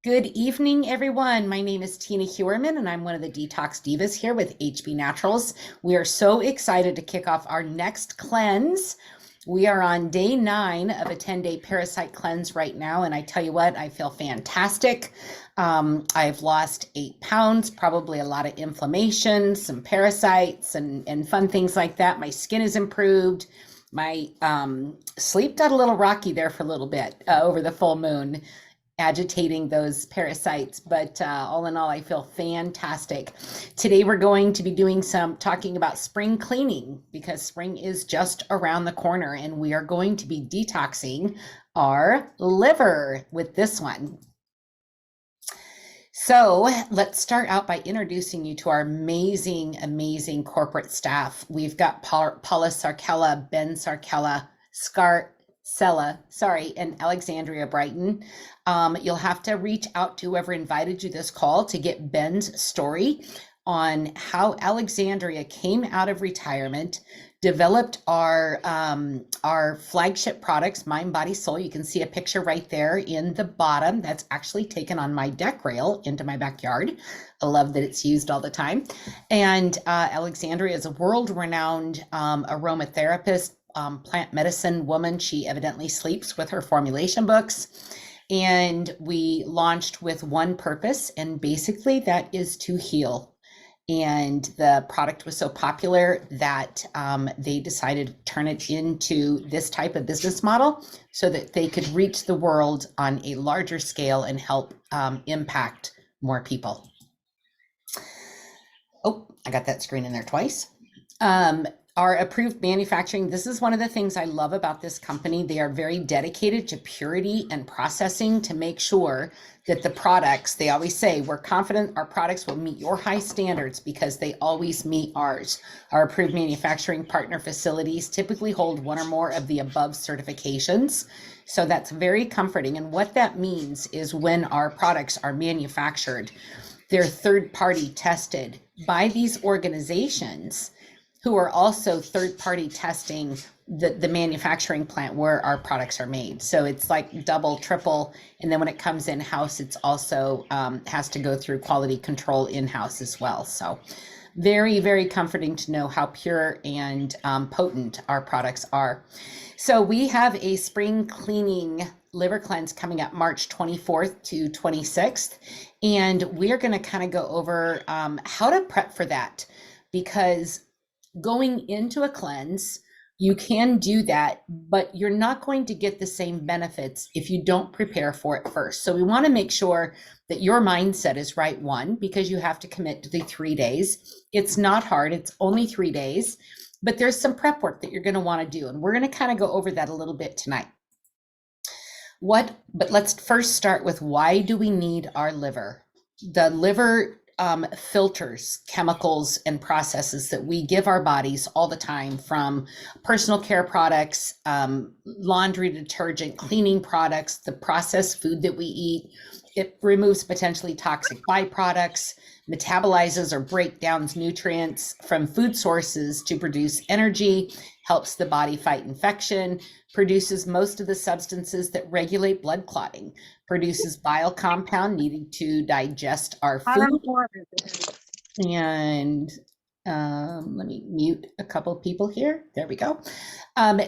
Good evening, everyone. My name is Tina Hewerman, and I'm one of the Detox Divas here with HB Naturals. We are so excited to kick off our next cleanse. We are on day 9 of a 10-day parasite cleanse right now, and I tell you what, I feel fantastic. I've lost 8 pounds, probably a lot of inflammation, some parasites, and fun things like that. My skin is improved. My sleep got a little rocky there for a little bit over the full moon, agitating those parasites. But all in all, I feel fantastic. Today, we're going to be doing some talking about spring cleaning because spring is just around the corner and we are going to be detoxing our liver with this one. So let's start out by introducing you to our amazing corporate staff. We've got Paula Sarkella, Ben Sarkella, Scar Sella, sorry, and Alexandria Brighton. You'll have to reach out to whoever invited you this call to get Ben's story on how Alexandria came out of retirement, developed our flagship products, Mind, Body, Soul. You can see a picture right there in the bottom. That's actually taken on my deck rail into my backyard. I love that it's used all the time. And Alexandria is a world-renowned aromatherapist, plant medicine woman. She evidently sleeps with her formulation books. And we launched with one purpose, and basically that is to heal. And the product was so popular that they decided to turn it into this type of business model so that they could reach the world on a larger scale and help impact more people. Oh, I got that screen in there twice. Our approved manufacturing, this is one of the things I love about this company. They are very dedicated to purity and processing to make sure that the products, they always say, we're confident our products will meet your high standards because they always meet ours. Our approved manufacturing partner facilities typically hold one or more of the above certifications. So that's very comforting. And what that means is when our products are manufactured, they're third-party tested by these organizations who are also third-party testing the manufacturing plant where our products are made. So it's like double, triple, and then when it comes in-house, it's also has to go through quality control in-house as well. So very comforting to know how pure and potent our products are. So we have a spring cleaning liver cleanse coming up March 24th to 26th, and we're going to kind of go over how to prep for that, because going into a cleanse, you can do that, but you're not going to get the same benefits if you don't prepare for it first. So we want to make sure that your mindset is right, one, because you have to commit to the 3 days. It's not hard, it's only 3 days, but there's some prep work that you're going to want to do. And we're going to kind of go over that a little bit tonight. But let's first start with, why do we need our liver? The liver filters chemicals and processes that we give our bodies all the time, from personal care products, laundry detergent, cleaning products, the processed food that we eat. It removes potentially toxic byproducts, metabolizes or breaks down nutrients from food sources to produce energy, helps the body fight infection, produces most of the substances that regulate blood clotting, produces bile compound needed to digest our food. And let me mute a couple of people here. There we go.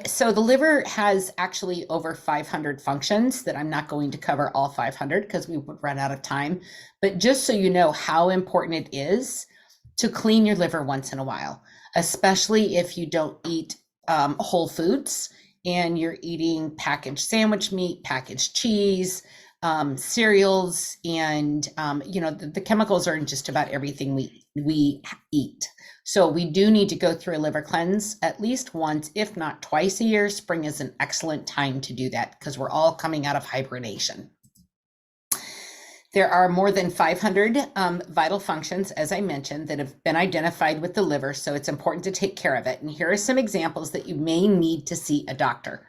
So the liver has actually over 500 functions that I'm not going to cover all 500 because we would run out of time. But just so you know how important it is to clean your liver once in a while, especially if you don't eat whole foods and you're eating packaged sandwich meat, packaged cheese, cereals, and the chemicals are in just about everything we eat. So we do need to go through a liver cleanse at least once, if not twice a year. Spring is an excellent time to do that because we're all coming out of hibernation. There are more than 500 vital functions, as I mentioned, that have been identified with the liver, so it's important to take care of it. And here are some examples that you may need to see a doctor.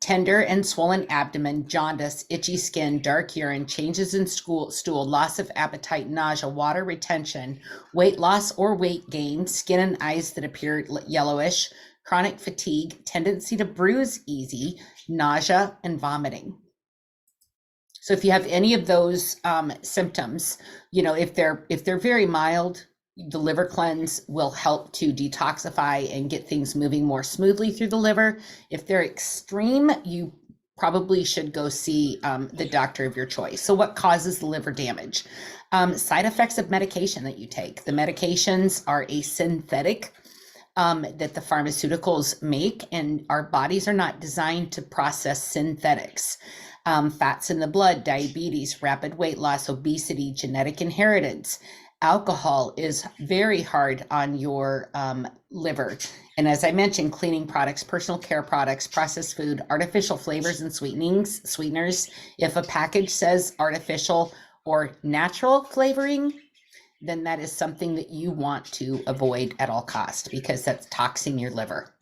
Tender and swollen abdomen, jaundice, itchy skin, dark urine, changes in stool, loss of appetite, nausea, water retention, weight loss or weight gain, skin and eyes that appear yellowish, chronic fatigue, tendency to bruise easy, nausea, and vomiting. So if you have any of those symptoms, if they're very mild, the liver cleanse will help to detoxify and get things moving more smoothly through the liver. If they're extreme, you probably should go see the doctor of your choice. So what causes the liver damage? Side effects of medication that you take. The medications are a synthetic that the pharmaceuticals make, and our bodies are not designed to process synthetics. Fats in the blood, diabetes, rapid weight loss, obesity, genetic inheritance. Alcohol is very hard on your liver. And as I mentioned, cleaning products, personal care products, processed food, artificial flavors and sweeteners. If a package says artificial or natural flavoring, then that is something that you want to avoid at all costs, because that's toxing your liver.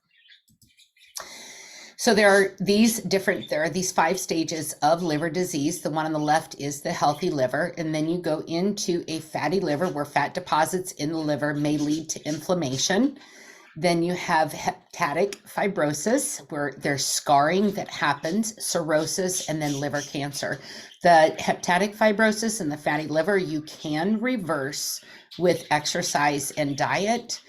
So there are these 5 stages of liver disease. The one on the left is the healthy liver, and then you go into a fatty liver where fat deposits in the liver may lead to inflammation. Then you have hepatic fibrosis, where there's scarring that happens, cirrhosis, and then liver cancer. The hepatic fibrosis and the fatty liver you can reverse with exercise and diet.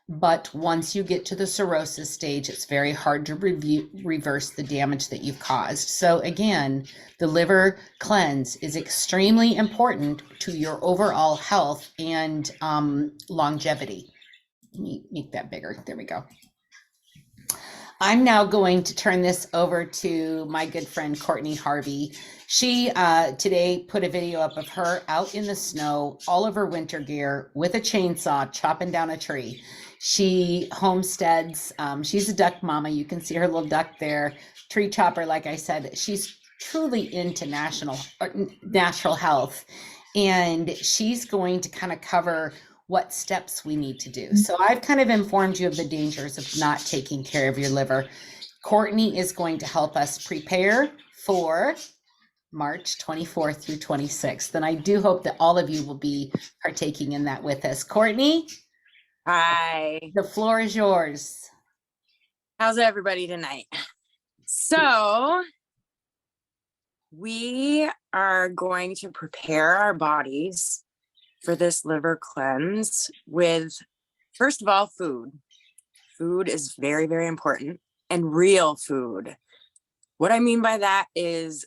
But once you get to the cirrhosis stage, it's very hard to reverse the damage that you've caused. So again, the liver cleanse is extremely important to your overall health and longevity. Let me make that bigger. There we go. I'm now going to turn this over to my good friend, Courtney Harvey. She today put a video up of her out in the snow, all of her winter gear, with a chainsaw, chopping down a tree. She homesteads. She's a duck mama. You can see her little duck there. Tree chopper, like I said. She's truly into natural health. And she's going to kind of cover what steps we need to do. So I've kind of informed you of the dangers of not taking care of your liver. Courtney is going to help us prepare for March 24th through 26th. And I do hope that all of you will be partaking in that with us. Courtney? Hi. The floor is yours. How's everybody tonight? So we are going to prepare our bodies for this liver cleanse with, first of all, food. Food is very, very important, and real food. What I mean by that is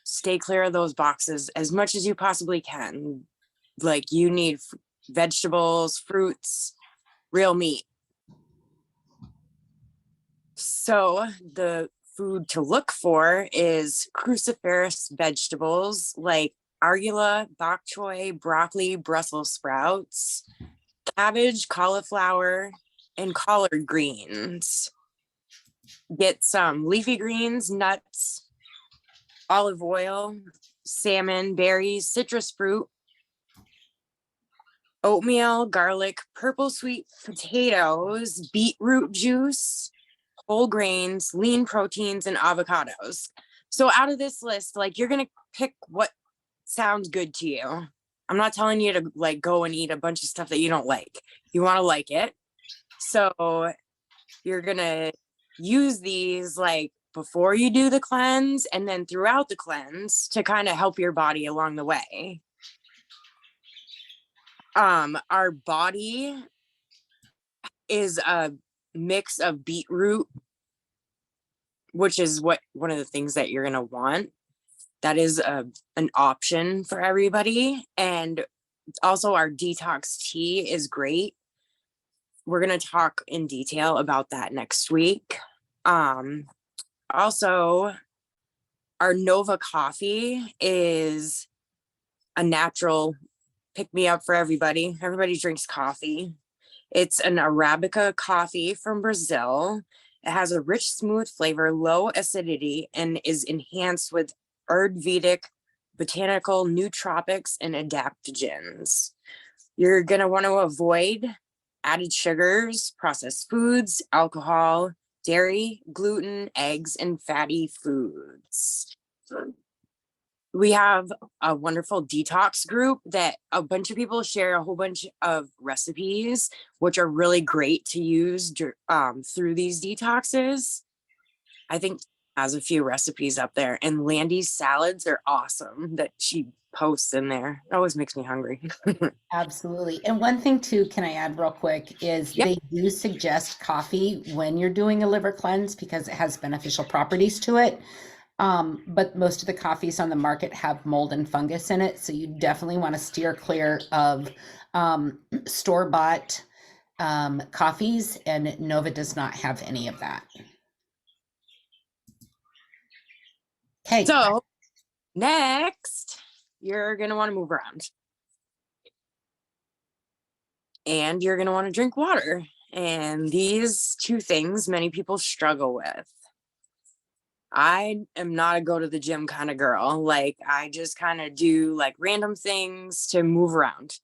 stay clear of those boxes as much as you possibly can. Like, you need vegetables, fruits, real meat. So the food to look for is cruciferous vegetables like arugula, bok choy, broccoli, Brussels sprouts, cabbage, cauliflower, and collard greens. Get some leafy greens, nuts, olive oil, salmon, berries, citrus fruit, oatmeal, garlic, purple sweet potatoes, beetroot juice, whole grains, lean proteins, and avocados. So out of this list, like, you're going to pick what sounds good to you. I'm not telling you to like go and eat a bunch of stuff that you don't like. You want to like it. So you're going to use these like before you do the cleanse and then throughout the cleanse to kind of help your body along the way. Our body is a mix of beetroot, which is one of the things that you're going to want. That is an option for everybody. And also our detox tea is great. We're going to talk in detail about that next week. Also, our Nova coffee is a natural pick-me-up for everybody. Everybody drinks coffee. It's an Arabica coffee from Brazil. It has a rich, smooth flavor, low acidity, and is enhanced with Ayurvedic, botanical, nootropics, and adaptogens. You're going to want to avoid added sugars, processed foods, alcohol, dairy, gluten, eggs, and fatty foods. We have a wonderful detox group that a bunch of people share a whole bunch of recipes, which are really great to use through these detoxes. I think has a few recipes up there, and Landy's salads are awesome that she posts in there. It always makes me hungry. Absolutely. And one thing too, can I add real quick, is Yep. they do suggest coffee when you're doing a liver cleanse because it has beneficial properties to it. But most of the coffees on the market have mold and fungus in it, so you definitely want to steer clear of store-bought coffees, and Nova does not have any of that. Okay. So next, you're going to want to move around. And you're going to want to drink water. And these two things many people struggle with. I am not a go to the gym kind of girl. Like, I just kind of do like random things to move around.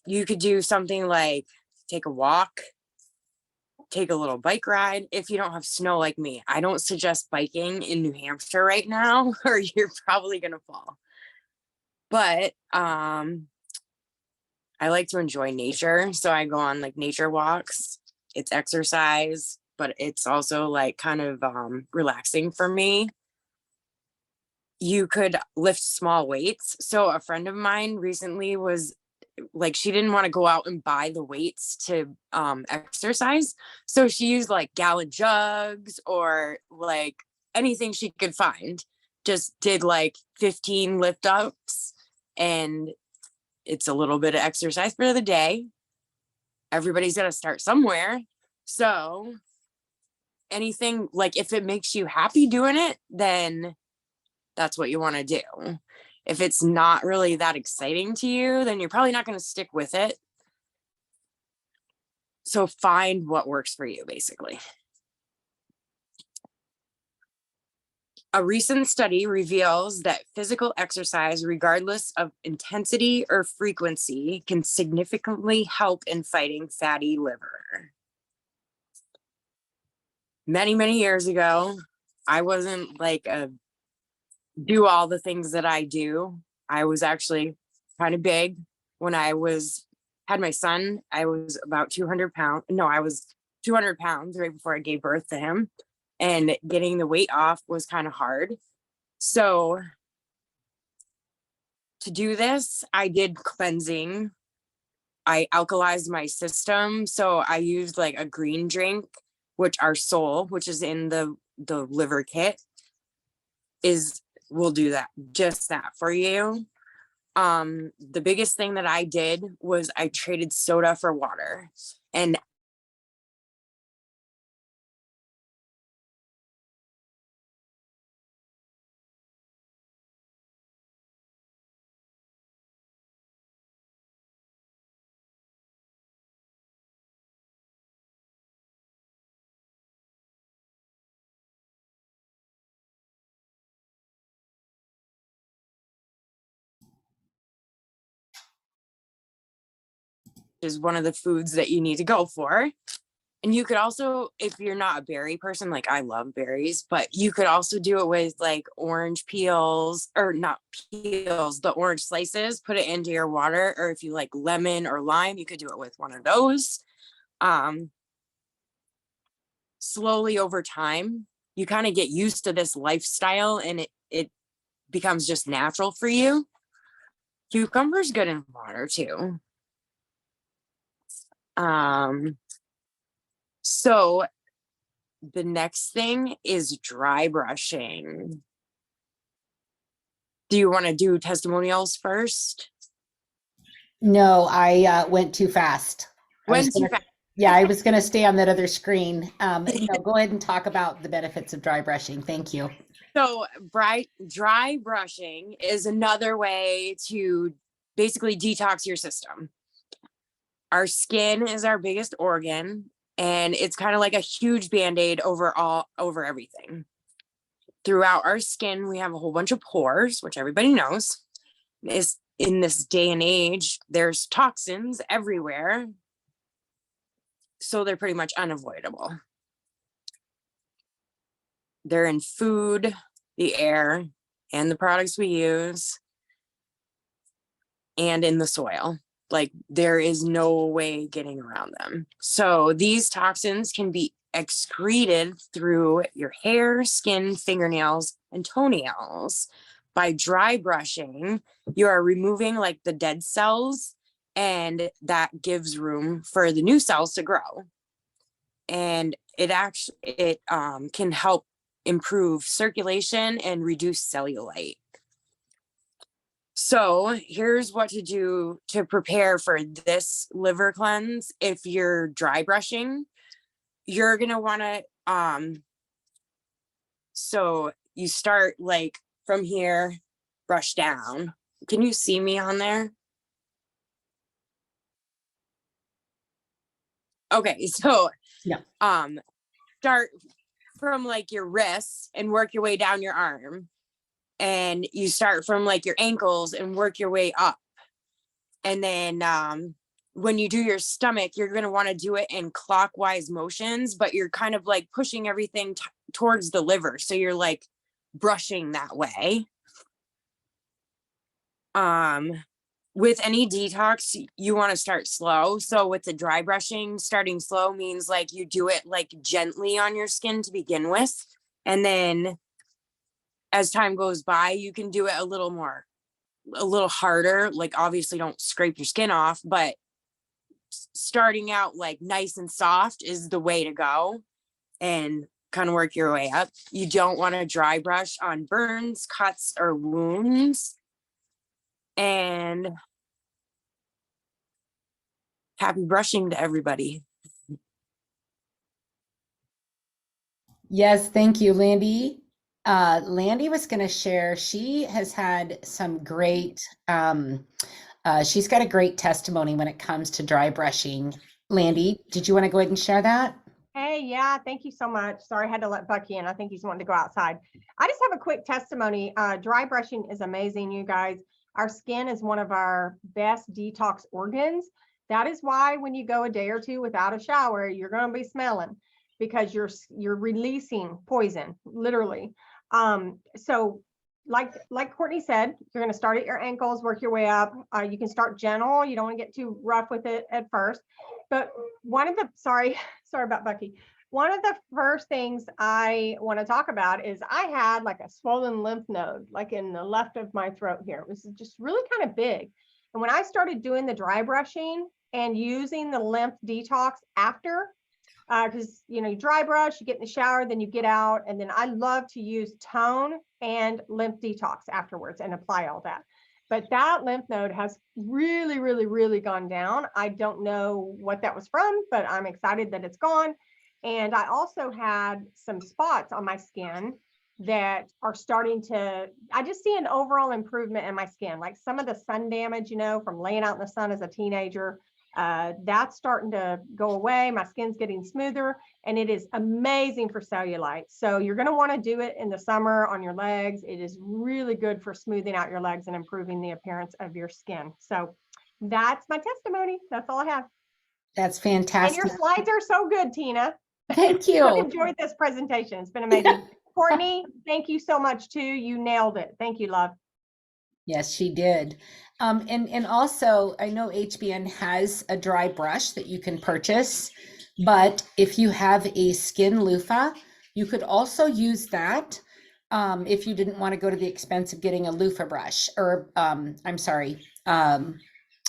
You could do something like take a walk, take a little bike ride if you don't have snow like me. I don't suggest biking in New Hampshire right now, or you're probably going to fall. But I like to enjoy nature. So I go on like nature walks. It's exercise, but it's also like kind of relaxing for me. You could lift small weights. So a friend of mine recently was like, she didn't want to go out and buy the weights to exercise. So she used like gallon jugs or like anything she could find. Just did like 15 lift ups, and it's a little bit of exercise for the day. Everybody's got to start somewhere. So anything, like if it makes you happy doing it, then that's what you want to do. If it's not really that exciting to you, then you're probably not going to stick with it. So find what works for you, basically. A recent study reveals that physical exercise, regardless of intensity or frequency, can significantly help in fighting fatty liver. Many, many years ago, I wasn't like a do all the things that I do. I was actually kind of big when I had my son. I was about 200 pounds. No, I was 200 pounds right before I gave birth to him. And getting the weight off was kind of hard. So to do this, I did cleansing. I alkalized my system. So I used like a green drink, which our soul, which is in the liver kit, will do that, just that for you. The biggest thing that I did was I traded soda for water, and is one of the foods that you need to go for. And you could also, if you're not a berry person, like I love berries, but you could also do it with like orange peels, or not peels, the orange slices, put it into your water. Or if you like lemon or lime, you could do it with one of those. Slowly over time, you kind of get used to this lifestyle, and it becomes just natural for you. Cucumber's good in water too. So the next thing is dry brushing. Do you want to do testimonials first? No, I went too fast. When too fast. Yeah, I was gonna stay on that other screen. No, go ahead and talk about the benefits of dry brushing. Thank you. So dry brushing is another way to basically detox your system. Our skin is our biggest organ, and it's kind of like a huge band-aid over everything. Throughout our skin, we have a whole bunch of pores, which everybody knows. Is in this day and age, there's toxins everywhere. So they're pretty much unavoidable. They're in food, the air, and the products we use, and in the soil. Like, there is no way getting around them. So these toxins can be excreted through your hair, skin, fingernails, and toenails. By dry brushing, you are removing like the dead cells, and that gives room for the new cells to grow. And it can help improve circulation and reduce cellulite. So here's what to do to prepare for this liver cleanse. If you're dry brushing, you're gonna want to so you start like from here, brush down. Can you see me on there? Okay, so Yeah. Start from like your wrists and work your way down your arm. And you start from like your ankles and work your way up. And then when you do your stomach, you're going to want to do it in clockwise motions, but you're kind of like pushing everything towards the liver. So you're like brushing that way. With any detox, you want to start slow. So with the dry brushing, starting slow means like you do it like gently on your skin to begin with. And then as time goes by, you can do it a little harder. Like obviously don't scrape your skin off, but starting out like nice and soft is the way to go, and kind of work your way up. You don't want to dry brush on burns, cuts, or wounds. And happy brushing to everybody. Yes, thank you, Landy. Landy was going to share. She has had some great, she's got a great testimony when it comes to dry brushing. Landy, did you want to go ahead and share that? Hey, yeah, thank you so much. Sorry, I had to let Bucky in. I think he's wanting to go outside. I just have a quick testimony. Dry brushing is amazing, you guys. Our skin is one of our best detox organs. That is why when you go a day or two without a shower, you're going to be smelling, because you're releasing poison, literally. So like Courtney said, you're going to start at your ankles, work your way up. You can start gentle. You don't want to get too rough with it at first. But sorry about Bucky. One of the first things I want to talk about is I had like a swollen lymph node, like in the left of my throat here. It was just really kind of big. And when I started doing the dry brushing and using the lymph detox after, because you dry brush, you get in the shower, then you get out, and then I love to use tone and lymph detox afterwards and apply all that. But that lymph node has really, really, really gone down. I don't know what that was from, but I'm excited that it's gone. And I also had some spots on my skin that are starting to, I just see an overall improvement in my skin, like some of the sun damage, from laying out in the sun as a teenager. That's starting to go away. My skin's getting smoother, and it is amazing for cellulite. So you're going to want to do it in the summer on your legs. It is really good for smoothing out your legs and improving the appearance of your skin. So that's my testimony. That's all I have. That's fantastic. And your slides are so good, Tina. Thank you. I enjoyed this presentation. It's been amazing. Courtney, thank you so much too. You nailed it. Thank you, love. Yes, she did. And also, I know HBN has a dry brush that you can purchase, but if you have a skin loofah, you could also use that if you didn't want to go to the expense of getting a loofah brush, or I'm sorry,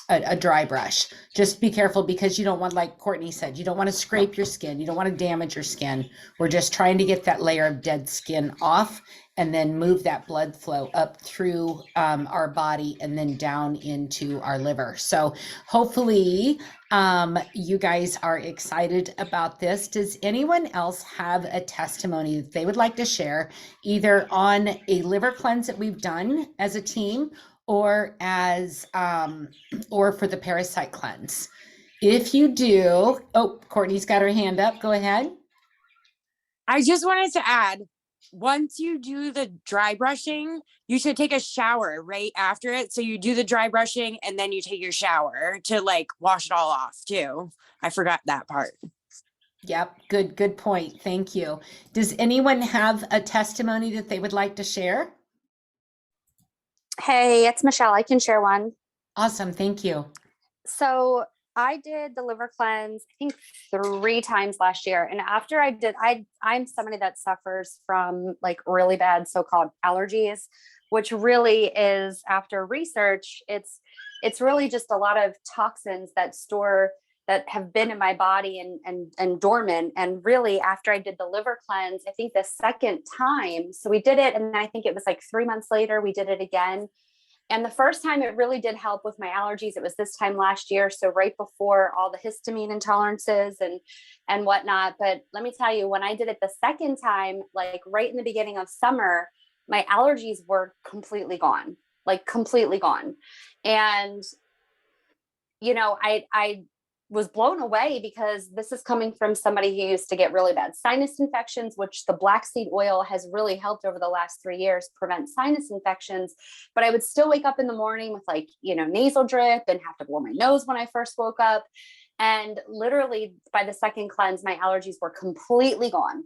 a dry brush. Just be careful, because you don't want, like Courtney said, you don't want to scrape your skin. You don't want to damage your skin. We're just trying to get that layer of dead skin off, and then move that blood flow up through our body and then down into our liver. So hopefully you guys are excited about this. Does anyone else have a testimony that they would like to share, either on a liver cleanse that we've done as a team, or as or for the parasite cleanse? If you do, oh, Courtney's got her hand up. Go ahead. I just wanted to add, once you do the dry brushing, you should take a shower right after it. So you do the dry brushing and then you take your shower to like wash it all off too. I forgot that part. Yep. Good point. Thank you. Does anyone have a testimony that they would like to share? Hey, it's Michelle. I can share one. Awesome. Thank you. So I did the liver cleanse, I think 3 times last year. And after I did, I'm somebody that suffers from like really bad so-called allergies, which really is, after research, it's really just a lot of toxins that have been in my body and dormant. And really, after I did the liver cleanse, I think the second time, so we did it, and I think it was like 3 months later, we did it again. And the first time it really did help with my allergies. It was this time last year. So right before all the histamine intolerances and whatnot. But let me tell you, when I did it the second time, like right in the beginning of summer, my allergies were completely gone, like completely gone. And, you know, I was blown away, because this is coming from somebody who used to get really bad sinus infections, which the black seed oil has really helped over the last 3 years prevent sinus infections. But I would still wake up in the morning with like, you know, nasal drip and have to blow my nose when I first woke up. And literally by the second cleanse, my allergies were completely gone.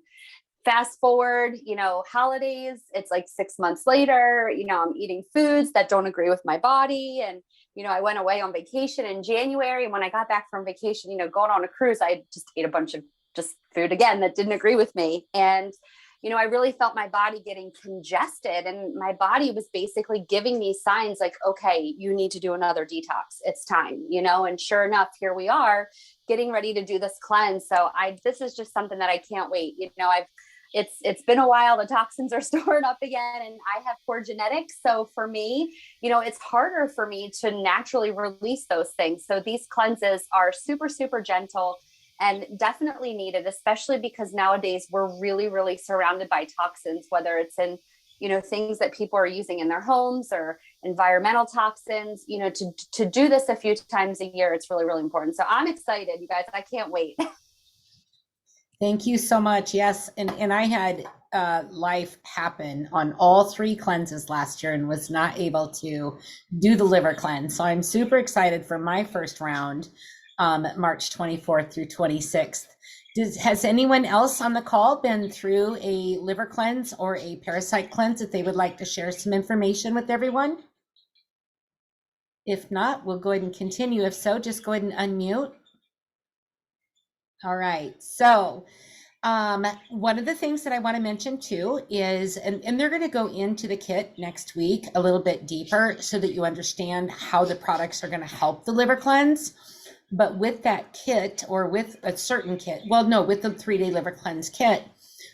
Fast forward, you know, holidays, it's like 6 months later, you know, I'm eating foods that don't agree with my body. And, you know, I went away on vacation in January. And when I got back from vacation, you know, going on a cruise, I just ate a bunch of just food again that didn't agree with me. And, you know, I really felt my body getting congested, and my body was basically giving me signs like, okay, you need to do another detox. It's time, you know, and sure enough, here we are getting ready to do this cleanse. So this is just something that I can't wait. You know, it's been a while. The toxins are stored up again, and I have poor genetics. So for me, you know, it's harder for me to naturally release those things. So these cleanses are super, super gentle and definitely needed, especially because nowadays we're really, really surrounded by toxins, whether it's in, you know, things that people are using in their homes or environmental toxins. You know, to do this a few times a year, it's really, really important. So I'm excited, you guys. I can't wait. Thank you so much. Yes, and I had life happen on all 3 cleanses last year and was not able to do the liver cleanse. So I'm super excited for my first round, March 24th through 26th. Has anyone else on the call been through a liver cleanse or a parasite cleanse that they would like to share some information with everyone? If not, we'll go ahead and continue. If so, just go ahead and unmute. All right, so one of the things that I want to mention too is, and they're going to go into the kit next week a little bit deeper so that you understand how the products are going to help the liver cleanse. But with that kit, or with a certain kit, well, no, with the 3-day liver cleanse kit,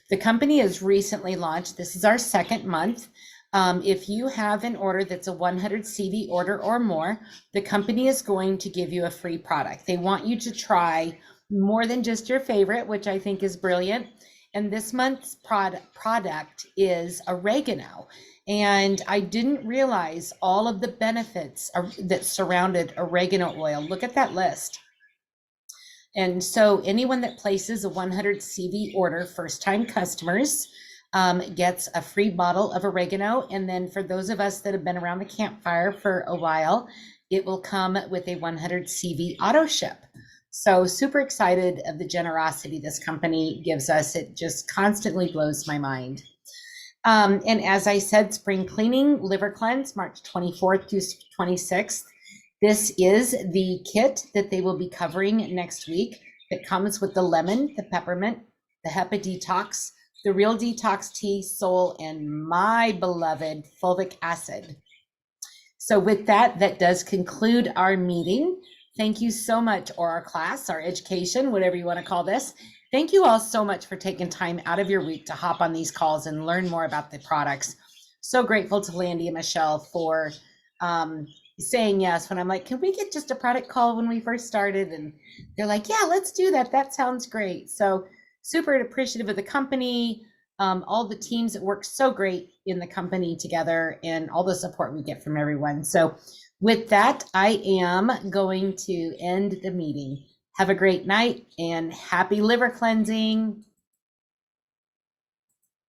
the company has recently launched, this is our 2nd month. If you have an order that's a 100 CV order or more, the company is going to give you a free product. They want you to try more than just your favorite, which I think is brilliant. And this month's product is oregano. And I didn't realize all of the benefits that surrounded oregano oil. Look at that list. And so anyone that places a 100 CV order, first-time customers, gets a free bottle of oregano. And then for those of us that have been around the campfire for a while, it will come with a 100 CV auto ship. So super excited of the generosity this company gives us. It just constantly blows my mind. And as I said, spring cleaning, liver cleanse, March 24th to 26th. This is the kit that they will be covering next week. It comes with the lemon, the peppermint, the Hepa Detox, the Real Detox Tea, Soul, and my beloved fulvic acid. So with that, that does conclude our meeting. Thank you so much, or our class, our education, whatever you want to call this. Thank you all so much for taking time out of your week to hop on these calls and learn more about the products. So grateful to Landy and Michelle for saying yes when I'm like, can we get just a product call when we first started? And they're like, yeah, let's do that. That sounds great. So super appreciative of the company, all the teams that work so great in the company together, and all the support we get from everyone. So with that, I am going to end the meeting. Have a great night and happy liver cleansing.